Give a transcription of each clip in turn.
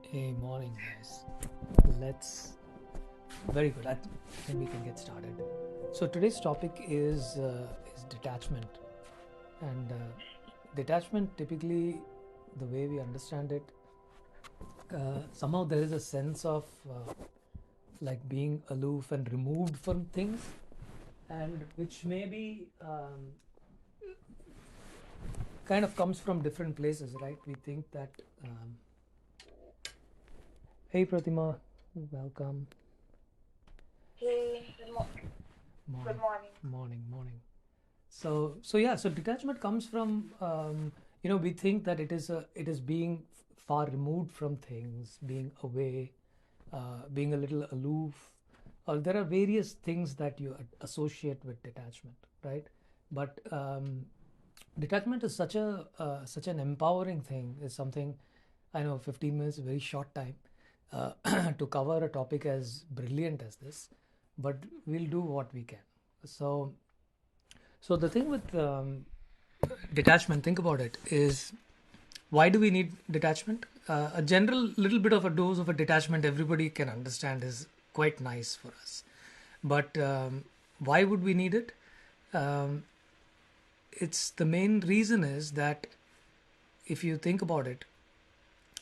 Hey, morning, guys. Let's. Very good. I think we can get started. So today's topic is detachment, and detachment. Typically, the way we understand it, somehow there is a sense of like being aloof and removed from things, and which maybe kind of comes from different places, right? We think that. Hey, Pratima, welcome. Hey, good Morning, morning. morning. So detachment comes from we think that it is being far removed from things, being away, being a little aloof. There are various things that you associate with detachment, right? But detachment is such an empowering thing. Is something I know. 15 minutes, a very short time to cover a topic as brilliant as this, but we'll do what we can. So so the thing with detachment, think about it, is why do we need detachment? A general little bit of a dose of a detachment everybody can understand is quite nice for us. But why would we need it? Um, it's the main reason is that if you think about it,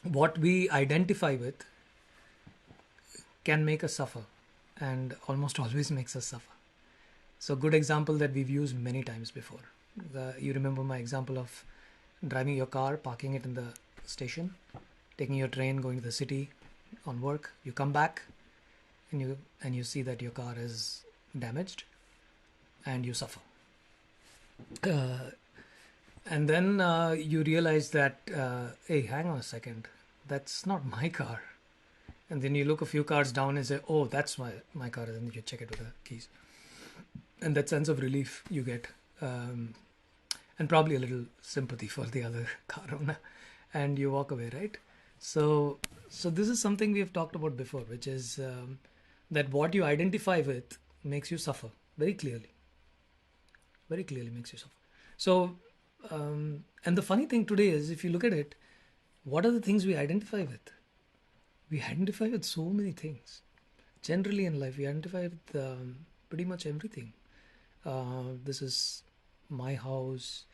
what we identify with can make us suffer and almost always makes us suffer. So, good example that we've used many times before. You remember my example of driving your car, parking it in the station, taking your train, going to the city on work. You come back and you see that your car is damaged and you suffer. Uh, and then you realize that hey, hang on a second, that's not my car. And then you look a few cars down and say, oh, that's my car, and then you check it with the keys. And that sense of relief you get, um, and probably a little sympathy for the other car owner, and you walk away, right? So this is something we have talked about before, which is that what you identify with makes you suffer very clearly. Very clearly makes you suffer. So and the funny thing today is, if you look at it, what are the things we identify with? We identify with so many things. Generally in life, we identify with pretty much everything. This is my house,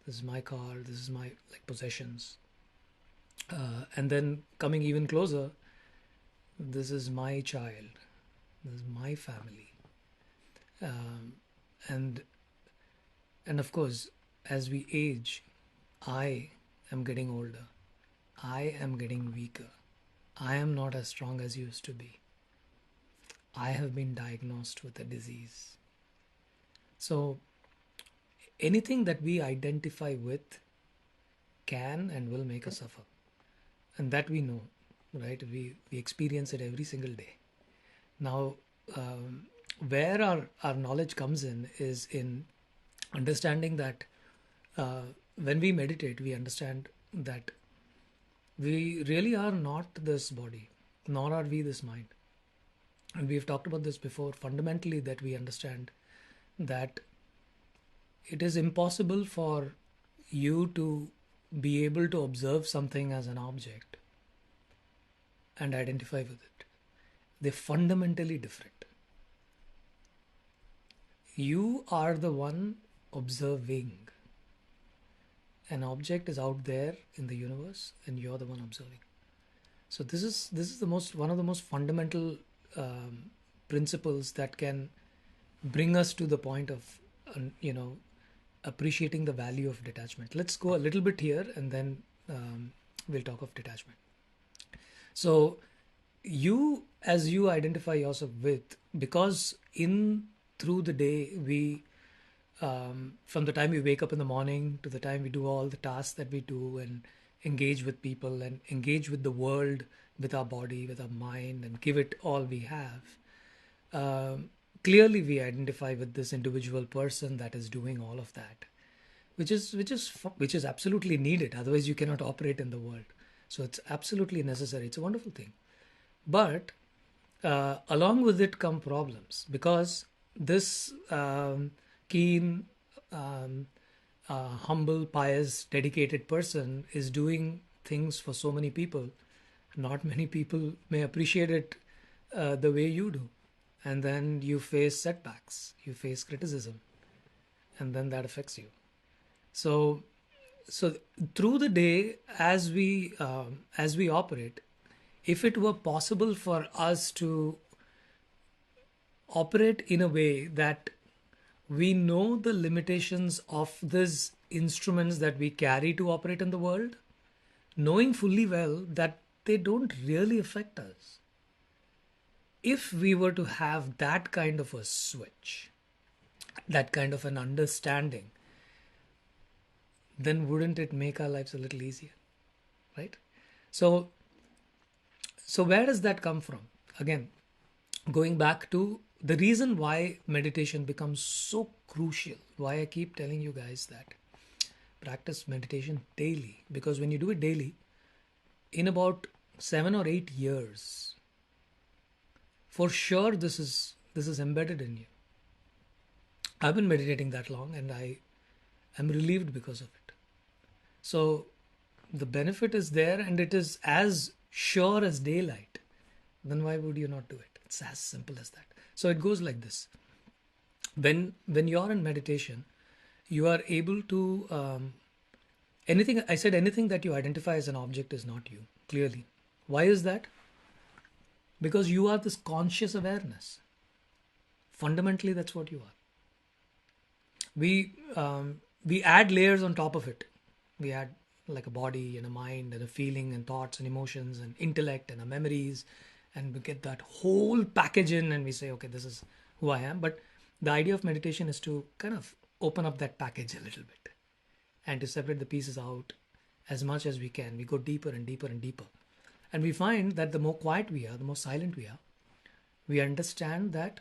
this is my car, this is my like possessions. And then coming even closer, this is my child, this is my family. um, and and of course, as we age, I am getting older, I am getting weaker, I am not as strong as used to be, I have been diagnosed with a disease. So anything that we identify with can and will make us suffer, and that we know, right? We experience it every single day. Now, where our knowledge comes in is in understanding that uh, when we meditate, we understand that we really are not this body, nor are we this mind. And we've talked about this before. Fundamentally, that we understand that it is impossible for you to be able to observe something as an object and identify with it. They're fundamentally different. You are the one observing. An object is out there in the universe, and you're the one observing. So this is the most one of the most fundamental principles that can bring us to the point of you know appreciating the value of detachment. Let's go a little bit here, and then we'll talk of detachment. So you, as you identify yourself with, because in through the day we from the time we wake up in the morning to the time we do all the tasks that we do and engage with people and engage with the world, with our body, with our mind, and give it all we have, clearly we identify with this individual person that is doing all of that, which is absolutely needed. Otherwise you cannot operate in the world. So it's absolutely necessary. It's a wonderful thing. But along with it come problems, because this keen, um, humble, pious, dedicated person is doing things for so many people, not many people may appreciate it the way you do. And then you face setbacks, you face criticism, and then that affects you. So, so through the day, as we operate, if it were possible for us to operate in a way that we know the limitations of these instruments that we carry to operate in the world, knowing fully well that they don't really affect us. If we were to have that kind of a switch, that kind of an understanding, then wouldn't it make our lives a little easier, right? So, so where does that come from? Again, going back to the reason why meditation becomes so crucial, why I keep telling you guys that practice meditation daily, because when you do it daily, in about 7 or 8 years, for sure this is embedded in you. I've been meditating that long and I am relieved because of it. So the benefit is there and it is as sure as daylight. Then why would you not do it? It's as simple as that. So it goes like this. When you're in meditation, you are able to anything I said anything that you identify as an object is not you, clearly. Why is that? Because you are this conscious awareness. Fundamentally, that's what you are. We add layers on top of it. We add like a body and a mind and a feeling and thoughts and emotions and intellect and our memories, and we get that whole package in and we say, okay, this is who I am. But the idea of meditation is to kind of open up that package a little bit and to separate the pieces out as much as we can. We go deeper and deeper and deeper. And we find that the more quiet we are, the more silent we understand that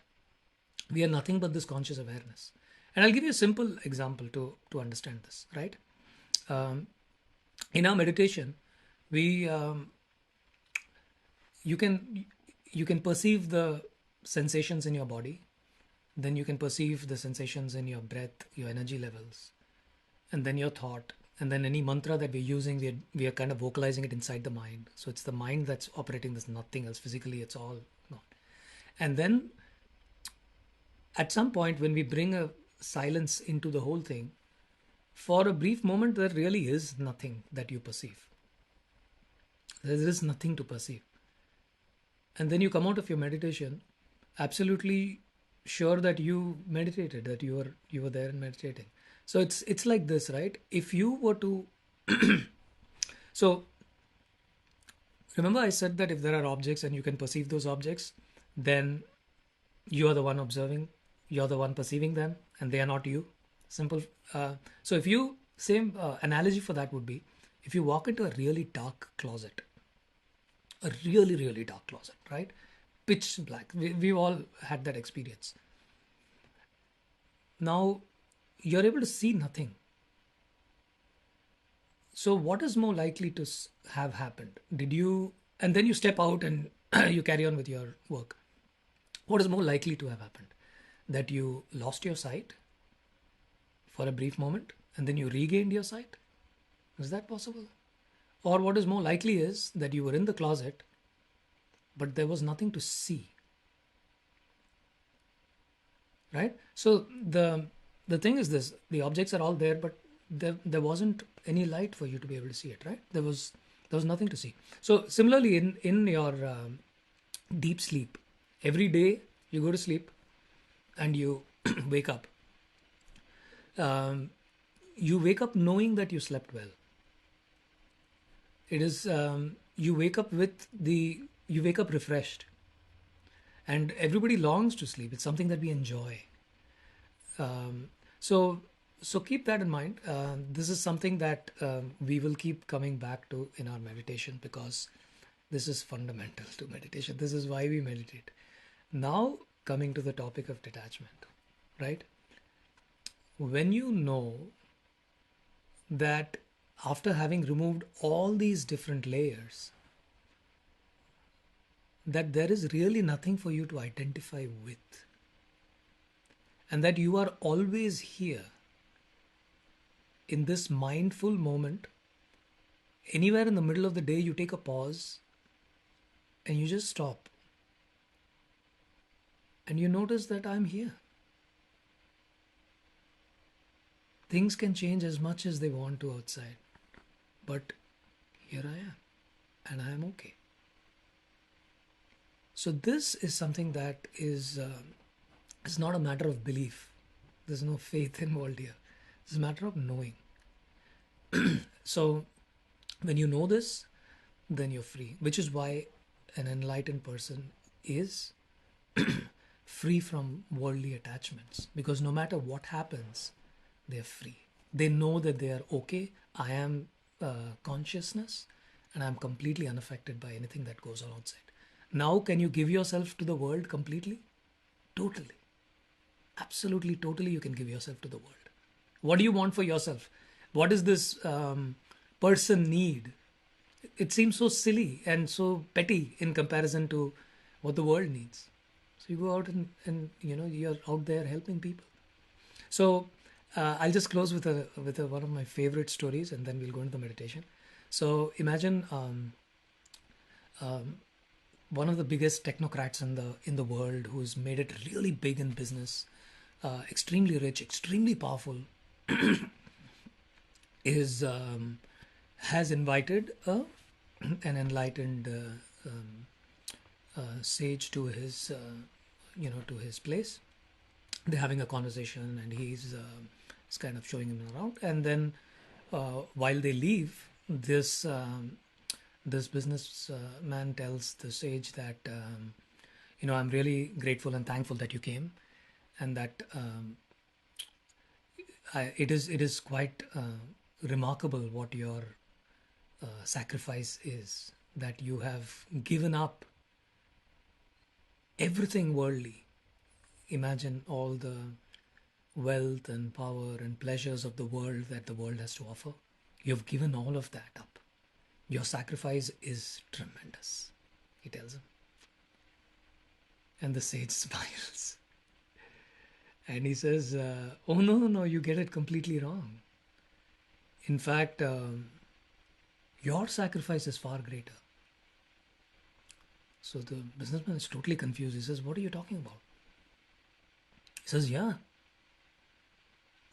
we are nothing but this conscious awareness. And I'll give you a simple example to understand this, right? Um, in our meditation, we you can you can perceive the sensations in your body, then you can perceive the sensations in your breath, your energy levels, and then your thought, and then any mantra that we're using, we are kind of vocalizing it inside the mind. So it's the mind that's operating this, nothing else. Physically, it's all not. And then at some point, when we bring a silence into the whole thing, for a brief moment, there really is nothing that you perceive. There is nothing to perceive. And then you come out of your meditation absolutely sure that you meditated, that you were there and meditating. So it's like this, right? If you were to so remember I said that if there are objects and you can perceive those objects, then you are the one observing, you're the one perceiving them, and they are not you. Simple. So if you same analogy for that would be if you walk into a really dark closet, a really really dark closet, right? Pitch black. We've all had that experience. Now you're able to see nothing. So what is more likely to have happened? Did you, and then you step out and you carry on with your work. What is more likely to have happened? That you lost your sight for a brief moment and then you regained your sight? Is that possible? Or what is more likely is that you were in the closet, but there was nothing to see. Right? So the thing is this: the objects are all there, but there wasn't any light for you to be able to see it. Right? There was nothing to see. So similarly, in your deep sleep, every day you go to sleep and you wake up. You wake up knowing that you slept well. It is you wake up you wake up refreshed, and everybody longs to sleep. It's something that we enjoy. So so keep that in mind. This is something that we will keep coming back to in our meditation because this is fundamental to meditation. This is why we meditate. Now coming to the topic of detachment, right? When you know that after having removed all these different layers, that there is really nothing for you to identify with, and that you are always here in this mindful moment Anywhere in the middle of the day, you take a pause and you just stop and you notice that I'm here. Things can change as much as they want to outside, but here I am and I am okay. So, this is something that is not a matter of belief. There's no faith involved here. It's a matter of knowing. So, when you know this, then you're free, which is why an enlightened person is free from worldly attachments, because no matter what happens, they're free. They know that they are okay. I am consciousness and I'm completely unaffected by anything that goes on outside. Now, can you give yourself to the world completely? Totally. Absolutely, totally, you can give yourself to the world. What do you want for yourself? What does this person need? It seems so silly and so petty in comparison to what the world needs. So you go out and you're out there helping people. So I'll just close with one of my favorite stories, and then we'll go into the meditation. So imagine one of the biggest technocrats in the world, who's made it really big in business, extremely rich, extremely powerful, is has invited an enlightened sage to his to his place. They're having a conversation, and he's kind of showing him around. And then while they leave, this business man tells the sage that I'm really grateful and thankful that you came, and that it is quite remarkable what your sacrifice is, that you have given up everything worldly. Imagine all the wealth and power and pleasures of the world that the world has to offer. You've given all of that up. Your sacrifice is tremendous, he tells him. And the sage smiles. And he says, oh, no, no, no, you get it completely wrong. In fact, your sacrifice is far greater. So the businessman is totally confused. He says, what are you talking about? He says, yeah,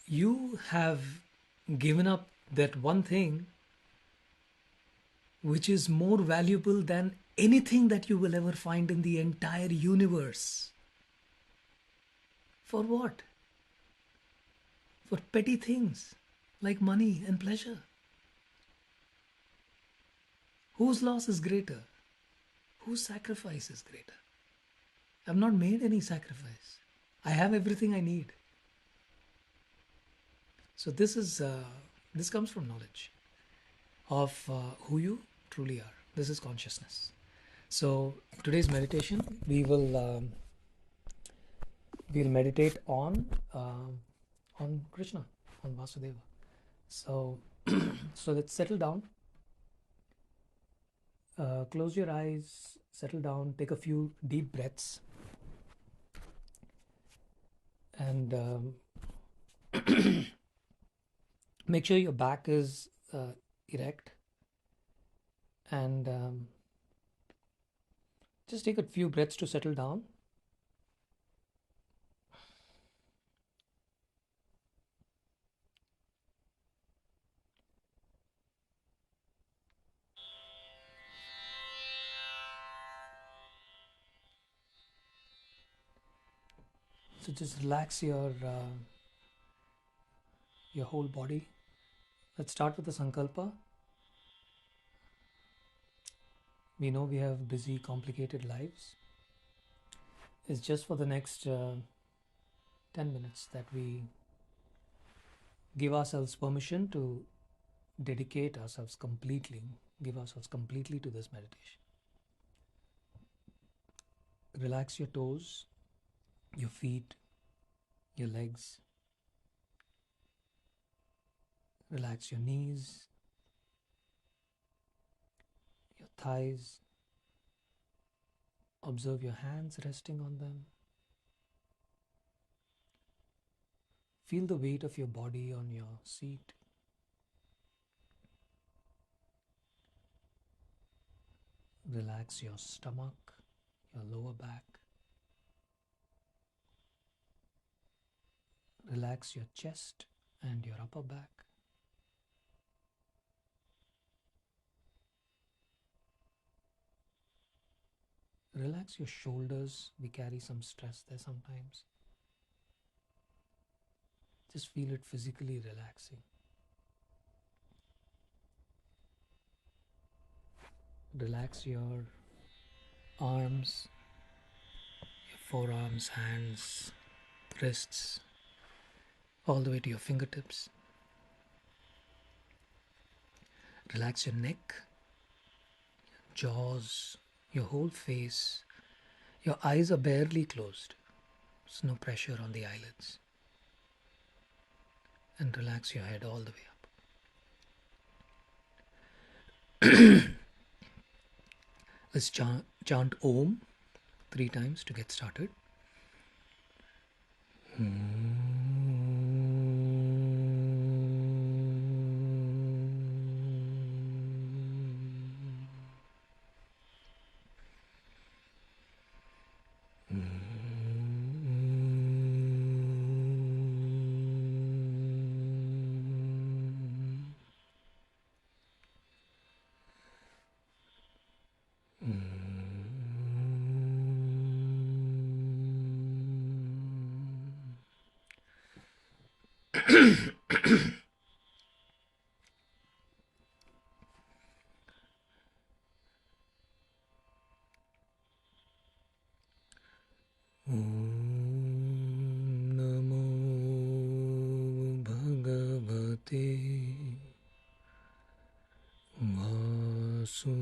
you have given up that one thing which is more valuable than anything that you will ever find in the entire universe. For what? For petty things like money and pleasure. Whose loss is greater? Whose sacrifice is greater? I've not made any sacrifice. I have everything I need. So this comes from knowledge of who you truly are. This is consciousness. So today's meditation, we'll meditate on Krishna, on Vasudeva. So so let's settle down. Close your eyes, settle down, take a few deep breaths, and make sure your back is erect, and just take a few breaths to settle down. So just relax your whole body. Let's start with the sankalpa. We know we have busy, complicated lives. It's just for the next 10 minutes that we give ourselves permission to dedicate ourselves completely, give ourselves completely to this meditation. Relax your toes, your feet, your legs. Relax your knees, your thighs. Observe your hands resting on them. Feel the weight of your body on your seat. Relax your stomach, your lower back. Relax your chest and your upper back. Relax your shoulders. We carry some stress there sometimes. Just feel it physically relaxing. Relax your arms, your forearms, hands, wrists, all the way to your fingertips. Relax your neck, jaws, your whole face. Your eyes are barely closed. There's no pressure on the eyelids. And relax your head all the way up. Let's chant Om 3 times to get started. Namo Bhagavate Vasudevaya.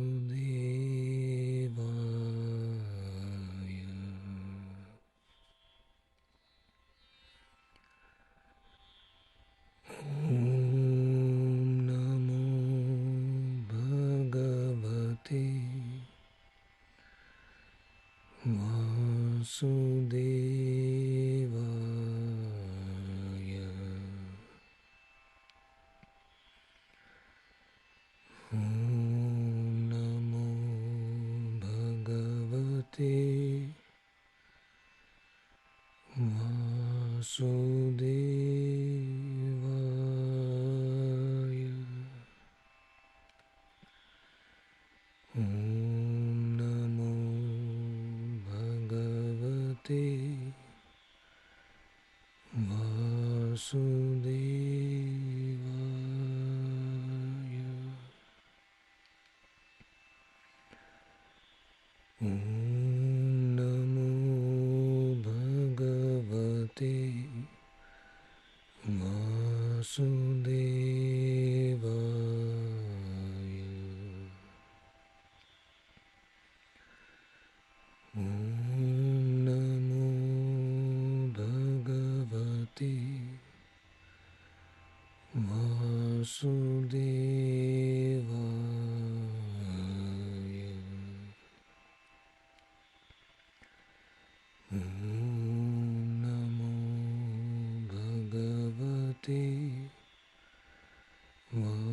Namo Bhagavate Vasudevaya. Namo Bhagavate Vasudevaya. Namo Bhagavate Vasudevaya. Namo Bhagavate Vasudevaya. Namo Bhagavate Vasudevaya. Namo Bhagavate Vasudevaya. Namo Bhagavate Vasudevaya.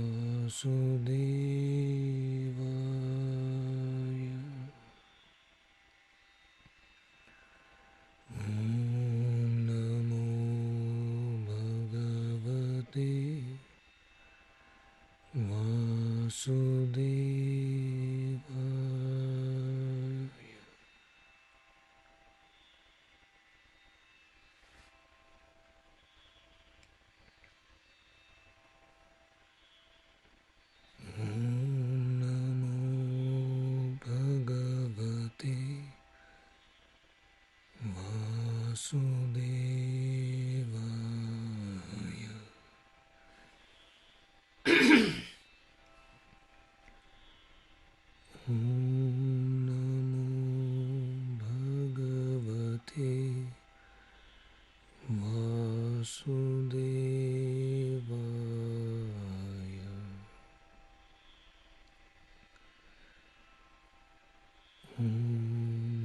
Namo Bhagavate Vasudevaya. Namo Bhagavate Vasudevaya.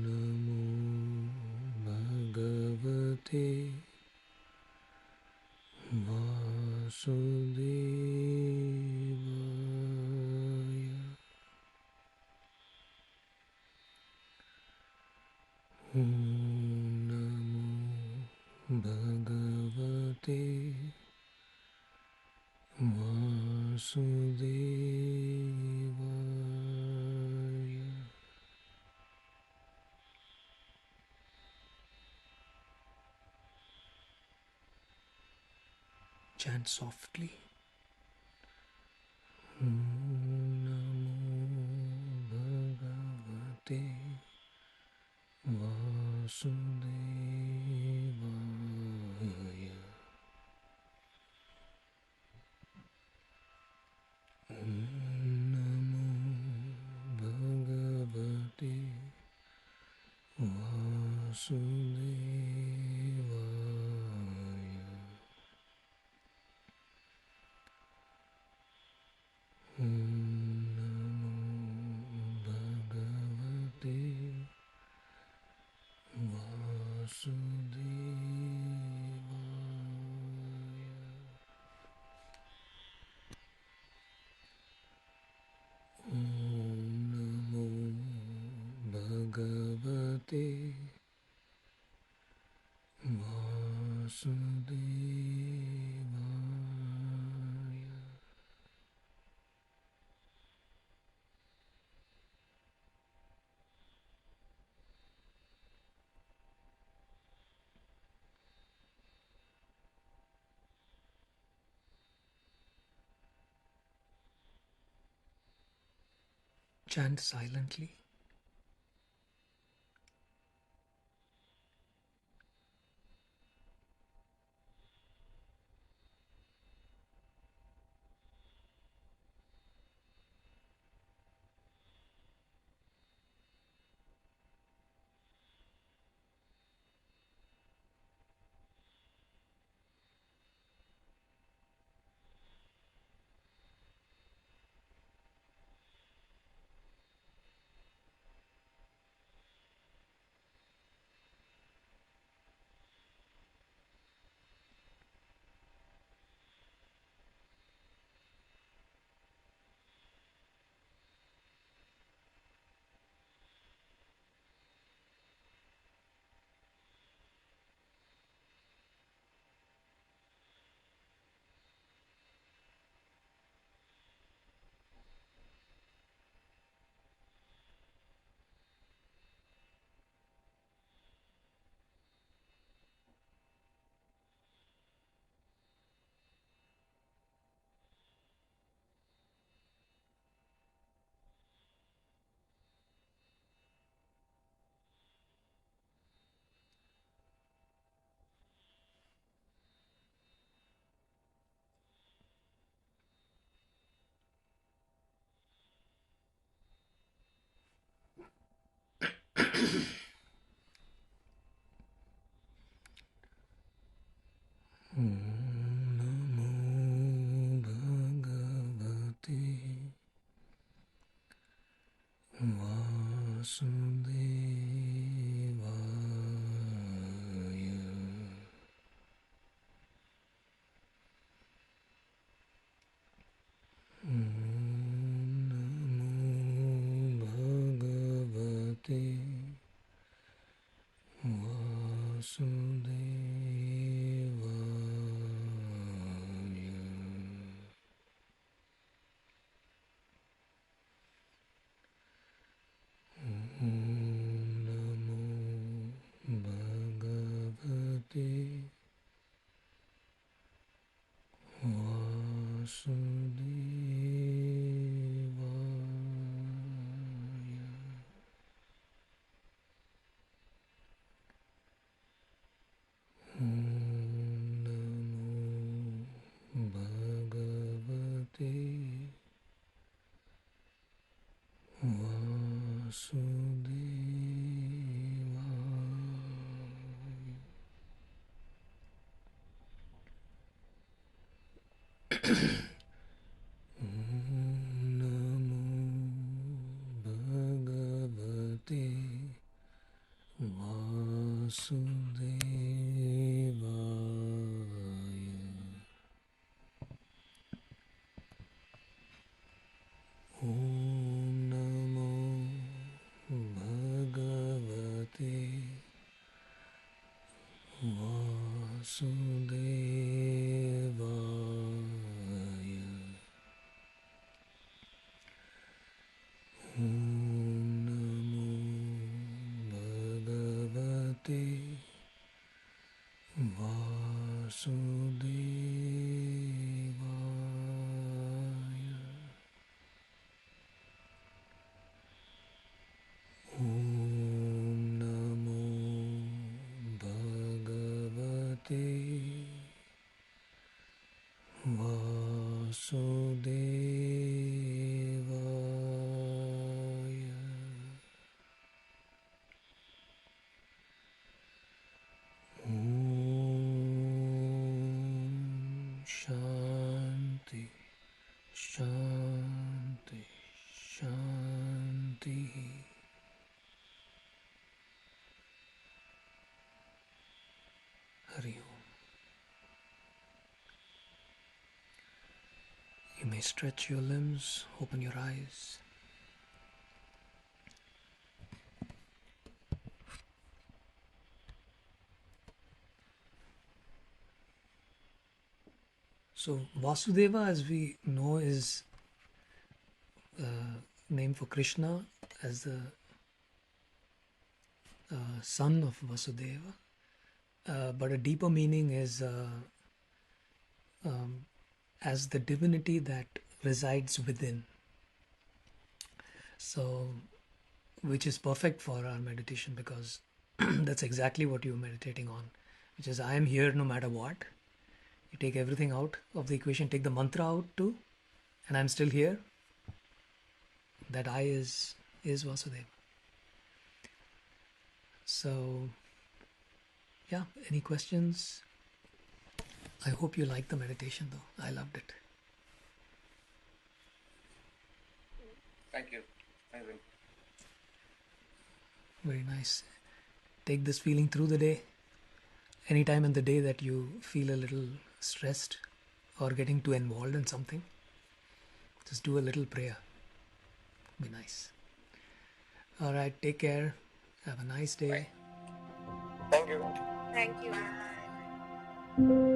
Namo Bhagavate Vasudevaya. Om Namo Bhagavate Vasudevaya. Chant softly. Om Namo Bhagavate Vasudevaya. Om Namo Bhagavate Vasudevaya. Om Namo Bhagavate Vasudevaya. Om Namo Bhagavate Vasudevaya. Chant silently. Om Namo Bhagavate Vasudevaya. Om Namo Bhagavate Vasudevaya. Om Namo Bhagavate Vasudevaya. Om Namo Bhagavate Vasudevaya. Om Namo Bhagavate Vasudevaya. Om Namo Bhagavate Shanti, Shanti, Shanti. Hari Om. You may stretch your limbs, open your eyes. So Vasudeva, as we know, is name for Krishna as the son of Vasudeva. But a deeper meaning is as the divinity that resides within. So, which is perfect for our meditation because that's exactly what you're meditating on, which is I am here no matter what. You take everything out of the equation, take the mantra out too, and I'm still here. That I is Vasudeva. So, yeah, any questions? I hope you liked the meditation though. I loved it. Thank you. I will. Very nice. Take this feeling through the day. Anytime in the day that you feel a little stressed or getting too involved in something, just do a little prayer. Be nice. All right, take care. Have a nice day. Thank you. Thank you. Bye.